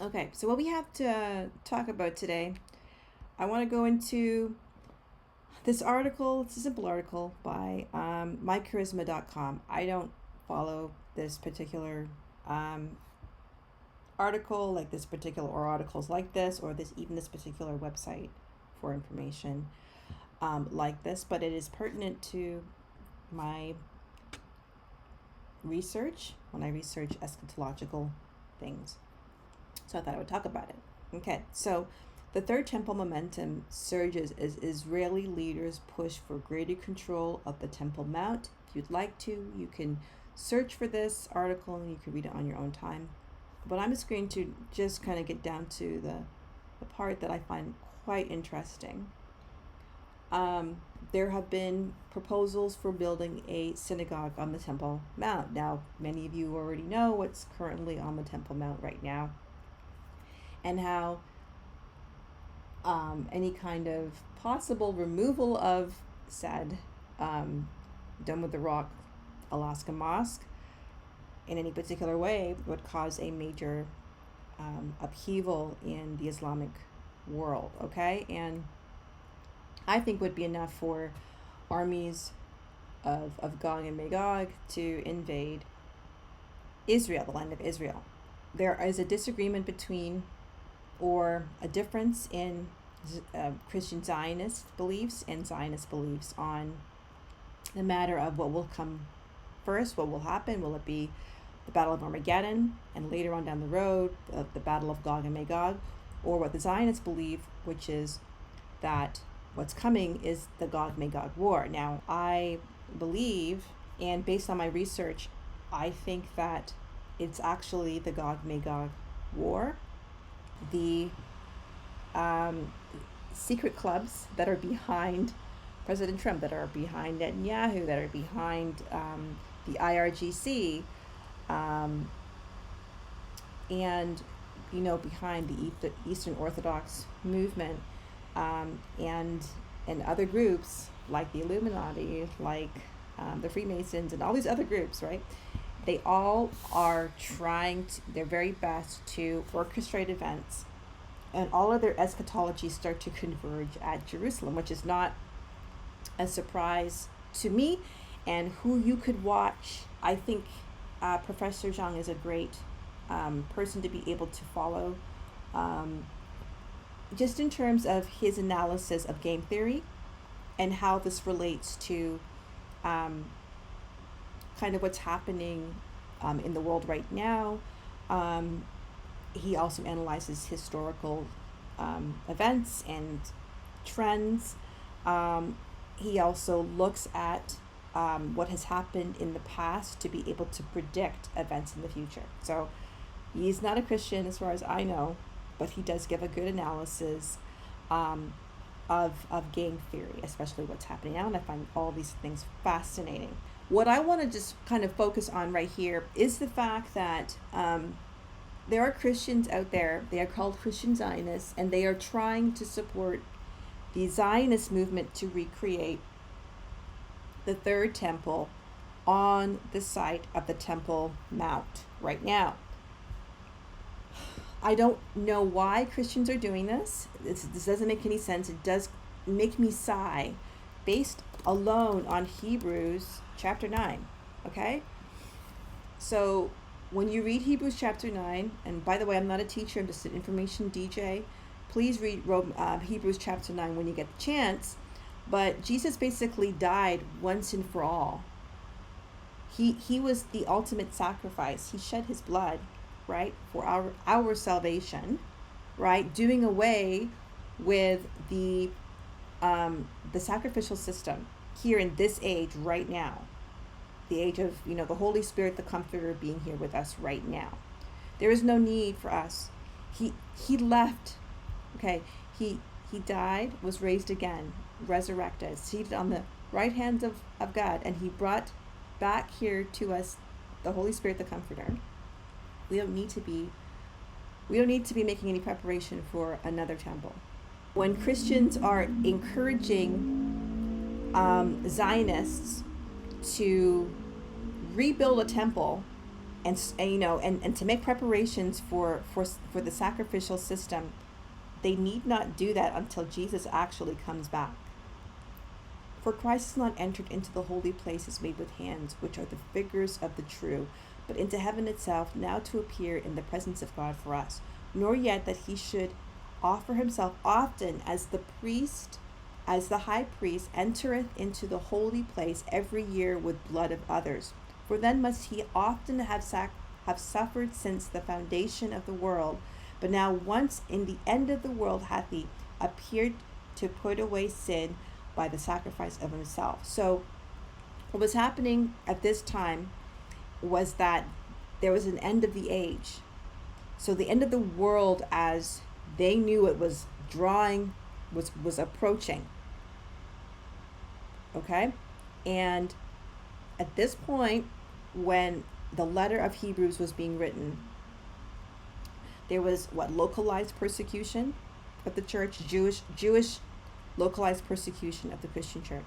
Okay, so what we have to talk about today, I want to go into this article. It's a simple article by mycharisma.com. I don't follow this particular article, like this particular, or articles like this, or this particular website for information like this, but it is pertinent to my research when I research eschatological things. So I thought I would talk about it. Okay, so the Third Temple momentum surges as Israeli leaders push for greater control of the Temple Mount. If you'd like to, you can search for this article and you can read it on your own time. But I'm just going to just kind of get down to the part that I find quite interesting. There have been proposals for building a synagogue on the Temple Mount. Now, many of you already know what's currently on the Temple Mount right now, and how any kind of possible removal of said Dome with the Rock Al-Aqsa Mosque in any particular way would cause a major upheaval in the Islamic world, okay? And I think would be enough for armies of Gog and Magog to invade Israel, the land of Israel. There is a disagreement between, or a difference in Christian Zionist beliefs and Zionist beliefs on the matter of what will come first, what will happen. Will it be the Battle of Armageddon, and later on down the road, the Battle of Gog and Magog, or what the Zionists believe, which is that what's coming is the Gog Magog War. Now, I believe, and based on my research, I think that it's actually the Gog Magog War. The secret clubs that are behind President Trump, that are behind Netanyahu, that are behind the IRGC, and behind the Eastern Orthodox movement, and other groups like the Illuminati, like the Freemasons, and all these other groups, right? They all are trying their very best to orchestrate events, and all of their eschatologies start to converge at Jerusalem, which is not a surprise to me. And who you could watch, I think Professor Jiang is a great person to be able to follow, just in terms of his analysis of game theory and how this relates to kind of what's happening in the world right now. He also analyzes historical events and trends. He also looks at what has happened in the past to be able to predict events in the future. So he's not a Christian as far as I know, but he does give a good analysis of game theory, especially what's happening now, and I find all these things fascinating. What I want to just kind of focus on right here is the fact that there are Christians out there, they are called Christian Zionists, and they are trying to support the Zionist movement to recreate the Third Temple on the site of the Temple Mount right now. I don't know why Christians are doing this. This doesn't make any sense. It does make me sigh based alone on Hebrews chapter 9, okay? So when you read Hebrews chapter 9, and by the way, I'm not a teacher, I'm just an information DJ, please read Hebrews chapter 9 when you get the chance. But Jesus basically died once and for all. He was the ultimate sacrifice. He shed his blood, right, for our salvation, right, doing away with the sacrificial system here in this age right now, the age of the Holy Spirit, the Comforter, being here with us right now. There is no need for us. He left, okay, he died, was raised again, resurrected, seated on the right hand of God, and he brought back here to us the Holy Spirit, the Comforter. We don't need to be making any preparation for another temple. When Christians are encouraging Zionists to rebuild a temple and to make preparations for the sacrificial system, they need not do that until Jesus actually comes back. For Christ is not entered into the holy places made with hands, which are the figures of the true, but into heaven itself, now to appear in the presence of God for us. Nor yet that he should offer himself often as the high priest entereth into the holy place every year with blood of others. For then must he often have suffered since the foundation of the world. But now once in the end of the world hath he appeared to put away sin by the sacrifice of himself. So what was happening at this time was that there was an end of the age. So the end of the world, as they knew it was was approaching. Okay? And at this point, when the letter of Hebrews was being written, there was localized persecution of the church, Jewish localized persecution of the Christian church.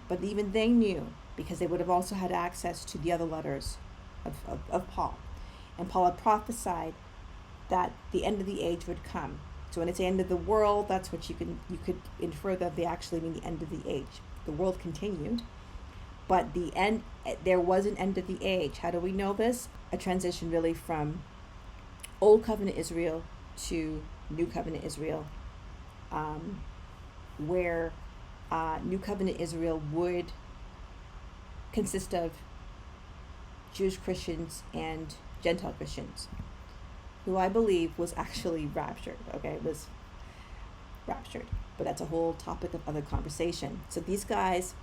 But even they knew, because they would have also had access to the other letters of Paul. And Paul had prophesied that the end of the age would come. So when it's the end of the world, that's what you could infer that they actually mean the end of the age. The world continued, but there was an end of the age. How do we know this? A transition really from Old Covenant Israel to New Covenant Israel, where New Covenant Israel would consist of Jewish Christians and Gentile Christians, who I believe was actually raptured. Okay, it was raptured, but that's a whole topic of other conversation. So these guys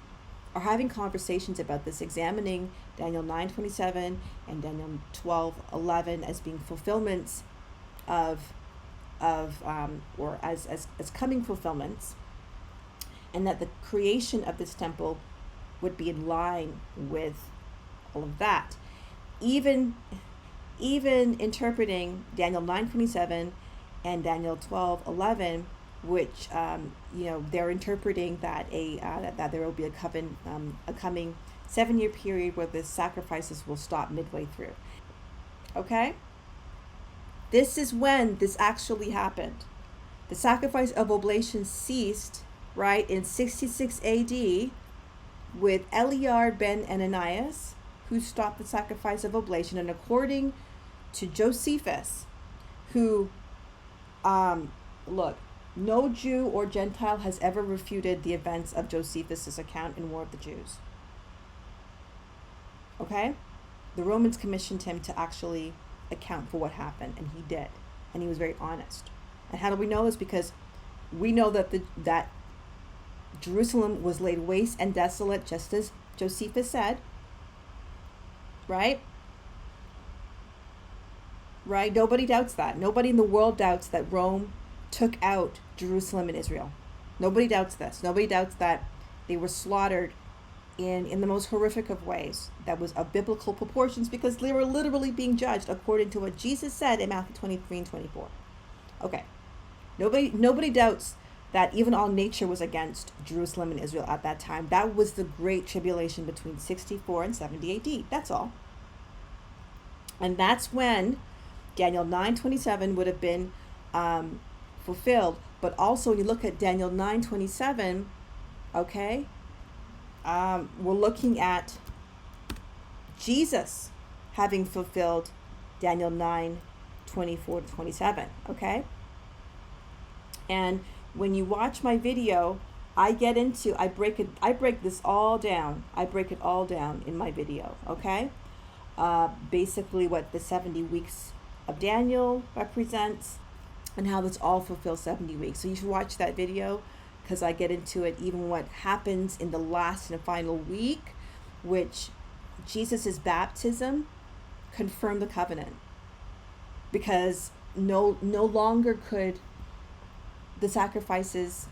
are having conversations about this, examining Daniel 9:27 and Daniel 12:11 as being fulfillments or as coming fulfillments, and that the creation of this temple would be in line with all of that. Even interpreting Daniel 9:27 and Daniel 12:11, which they're interpreting that that there will be a coming 7-year period where the sacrifices will stop midway through. Okay? This is when this actually happened. The sacrifice of oblation ceased, right, in 66 AD with Eliar ben Ananias, who stopped the sacrifice of oblation, and according to Josephus, who, no Jew or Gentile has ever refuted the events of Josephus's account in War of the Jews. Okay? The Romans commissioned him to actually account for what happened, and he did. And he was very honest. And how do we know this? Because we know that that Jerusalem was laid waste and desolate, just as Josephus said. Right? Right? Nobody doubts that. Nobody in the world doubts that Rome took out Jerusalem and Israel. Nobody doubts this. Nobody doubts that they were slaughtered in the most horrific of ways. That was of biblical proportions, because they were literally being judged according to what Jesus said in Matthew 23 and 24. Okay. Nobody doubts that even all nature was against Jerusalem and Israel at that time. That was the great tribulation between 64 and 70 AD. That's all. And that's when Daniel 9:27 would have been fulfilled. But also when you look at Daniel 9:27, okay, we're looking at Jesus having fulfilled Daniel 9:24-27, okay? And when you watch my video, I break this all down. I break it all down in my video, okay? Basically what the 70 weeks of Daniel represents, and how this all fulfills 70 weeks. So you should watch that video, because I get into it, even what happens in the last and final week, which Jesus's baptism confirmed the covenant. Because no longer could the sacrifices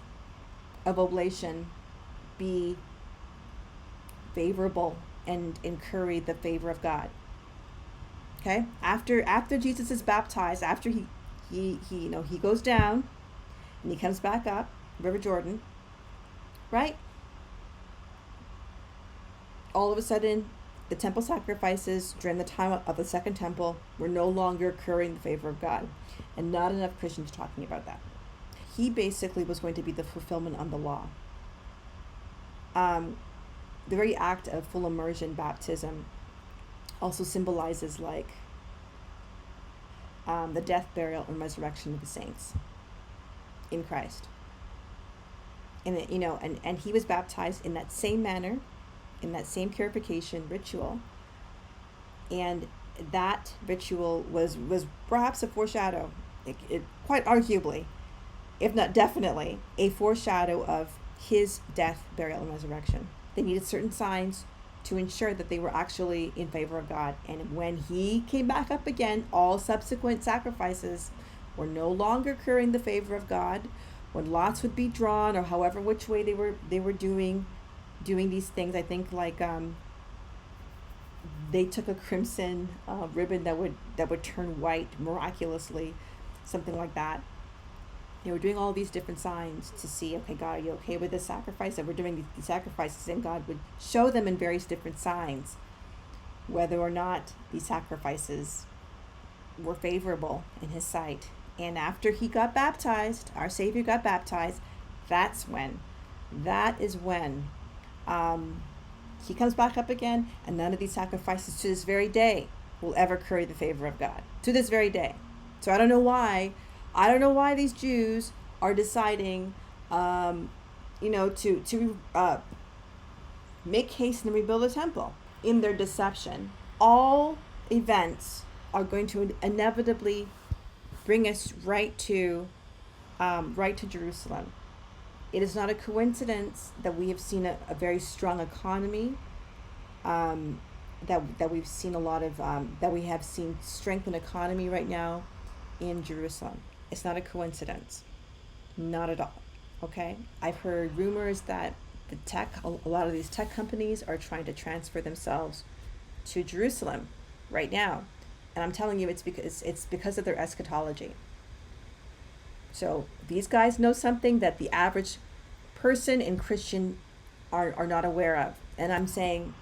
of oblation be favorable and incur the favor of God. Okay? After Jesus is baptized, after he goes down and he comes back up River Jordan, right? All of a sudden the temple sacrifices during the time of the Second Temple were no longer occurring in the favor of God. And not enough Christians talking about that. He basically was going to be the fulfillment on the law. The very act of full immersion baptism also symbolizes like the death, burial, and resurrection of the saints in Christ. And it, and he was baptized in that same manner, in that same purification ritual, and that ritual was perhaps a foreshadow, it quite arguably, if not definitely, a foreshadow of his death, burial, and resurrection. They needed certain signs to ensure that they were actually in favor of God. And when he came back up again, all subsequent sacrifices were no longer occurring in the favor of God. When lots would be drawn, or however which way they were doing these things, I think like they took a crimson ribbon that would turn white miraculously, something like that. They were doing all these different signs to see, okay, God, are you okay with this sacrifice? That we're doing these sacrifices, and God would show them in various different signs whether or not these sacrifices were favorable in his sight. And after he got baptized, our Savior got baptized, that is when he comes back up again, and none of these sacrifices to this very day will ever curry the favor of God. To this very day. So I don't know why these Jews are deciding, to make haste and rebuild the temple in their deception. All events are going to inevitably bring us right to Jerusalem. It is not a coincidence that we have seen a very strong economy, that we've seen a lot of, that we have seen strength in economy right now in Jerusalem. It's not a coincidence. Not at all. Okay? I've heard rumors that a lot of these tech companies are trying to transfer themselves to Jerusalem right now. And I'm telling you, it's because of their eschatology. So these guys know something that the average person and Christian are not aware of. And I'm trying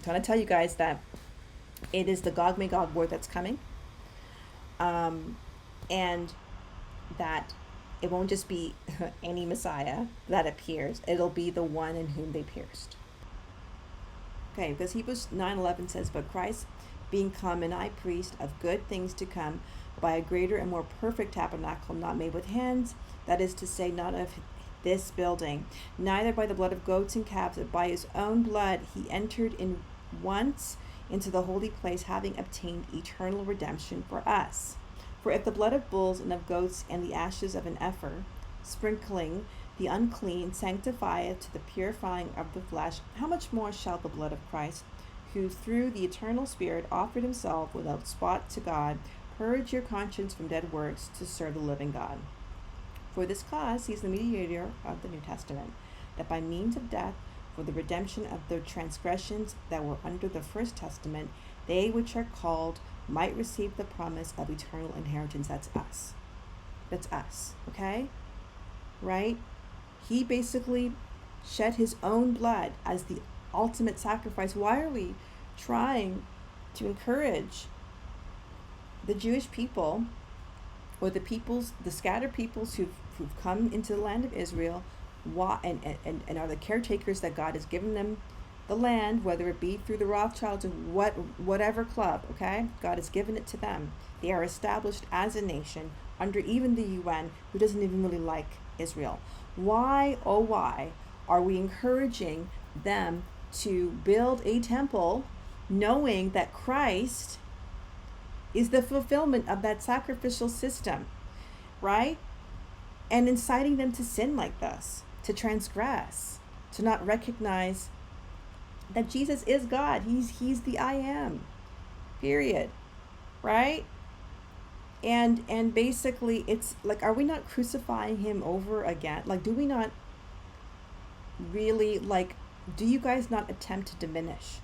to tell you guys that it is the Gog Magog War that's coming. And that it won't just be any Messiah that appears. It'll be the one in whom they pierced. Okay, because Hebrews 9:11 says, but Christ, being come an high priest of good things to come, by a greater and more perfect tabernacle, not made with hands, that is to say, not of this building, neither by the blood of goats and calves, but by his own blood he entered in once into the holy place, having obtained eternal redemption for us. For if the blood of bulls and of goats and the ashes of an heifer, sprinkling the unclean, sanctifieth to the purifying of the flesh, how much more shall the blood of Christ, who through the eternal Spirit offered himself without spot to God, purge your conscience from dead works to serve the living God? For this cause he is the mediator of the New Testament, that by means of death, for the redemption of the transgressions that were under the first testament, they which are called might receive the promise of eternal inheritance. That's us, okay? Right? He basically shed his own blood as the ultimate sacrifice. Why are we trying to encourage the Jewish people, or the scattered peoples who've come into the land of Israel, and are the caretakers that God has given them the land, whether it be through the Rothschilds or whatever club, okay? God has given it to them. They are established as a nation under even the UN, who doesn't even really like Israel. Why, oh why, are we encouraging them to build a temple knowing that Christ is the fulfillment of that sacrificial system, right? And inciting them to sin like this, to transgress, to not recognize that Jesus is God. He's the I am, period, right? And basically it's like, are we not crucifying him over again? Like, do we not really, like, do you guys not attempt to diminish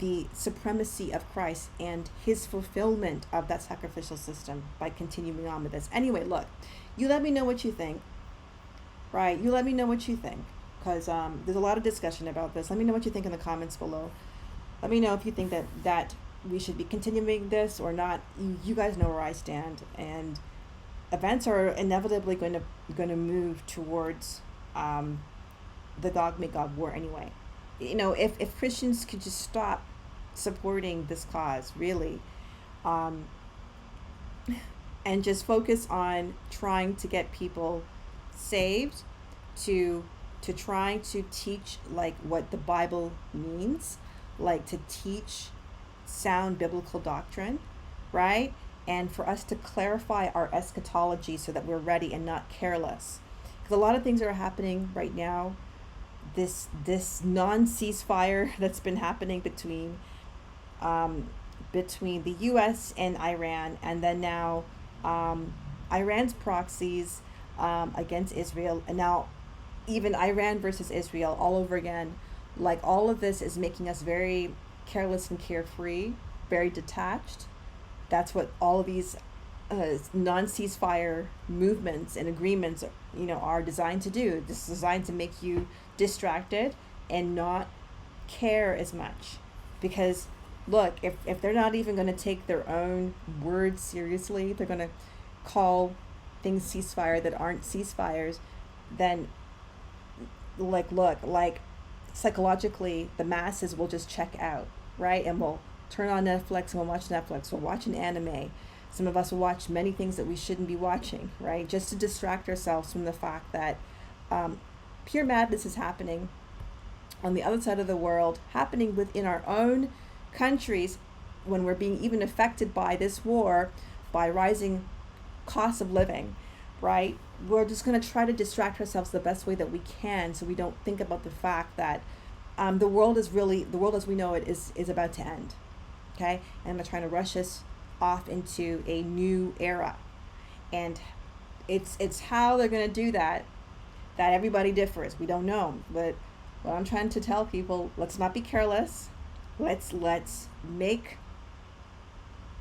the supremacy of Christ and his fulfillment of that sacrificial system by continuing on with this? Anyway, look, you let me know what you think, right? You let me know what you think, because there's a lot of discussion about this. Let me know what you think in the comments below. Let me know if you think that we should be continuing this or not. You guys know where I stand, and events are inevitably going to move towards the Gog Magog War anyway. If Christians could just stop supporting this cause, really, um, and just focus on trying to get people saved, to trying to teach like what the Bible means, like to teach sound biblical doctrine, right? And for us to clarify our eschatology so that we're ready and not careless. Because a lot of things are happening right now. This non-ceasefire that's been happening between the U.S. and Iran, and then now Iran's proxies against Israel, and now even Iran versus Israel all over again. Like, all of this is making us very careless and carefree, very detached. That's what all of these non-ceasefire movements and agreements, are designed to do. This is designed to make you distracted and not care as much. Because look, if they're not even going to take their own words seriously, they're going to call things ceasefire that aren't ceasefires, then look, psychologically the masses will just check out, right? And we'll turn on Netflix and we'll watch Netflix, we'll watch an anime. Some of us will watch many things that we shouldn't be watching, right? Just to distract ourselves from the fact that pure madness is happening on the other side of the world, happening within our own countries, when we're being even affected by this war, by rising costs of living, right? We're just going to try to distract ourselves the best way that we can, so we don't think about the fact that the world as we know it is about to end. Okay, and they're trying to rush us off into a new era, and it's how they're going to do that everybody differs. We don't know, but what I'm trying to tell people: let's not be careless. Let's make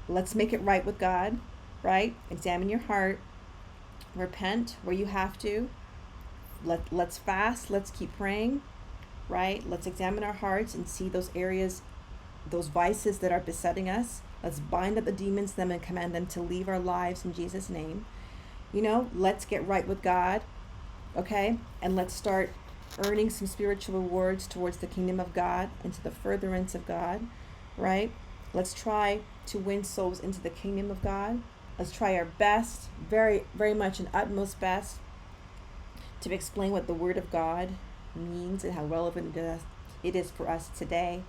it right with God, right? Examine your heart. Repent where you have to. Let's fast. Let's keep praying, right? Let's examine our hearts and see those areas, those vices that are besetting us. Let's bind up the demons, them, and command them to leave our lives in Jesus' name. Let's get right with God, okay? And let's start earning some spiritual rewards towards the kingdom of God and to the furtherance of God, right? Let's try to win souls into the kingdom of God. Let's try our best, very, very much an utmost best, to explain what the Word of God means and how relevant it is for us today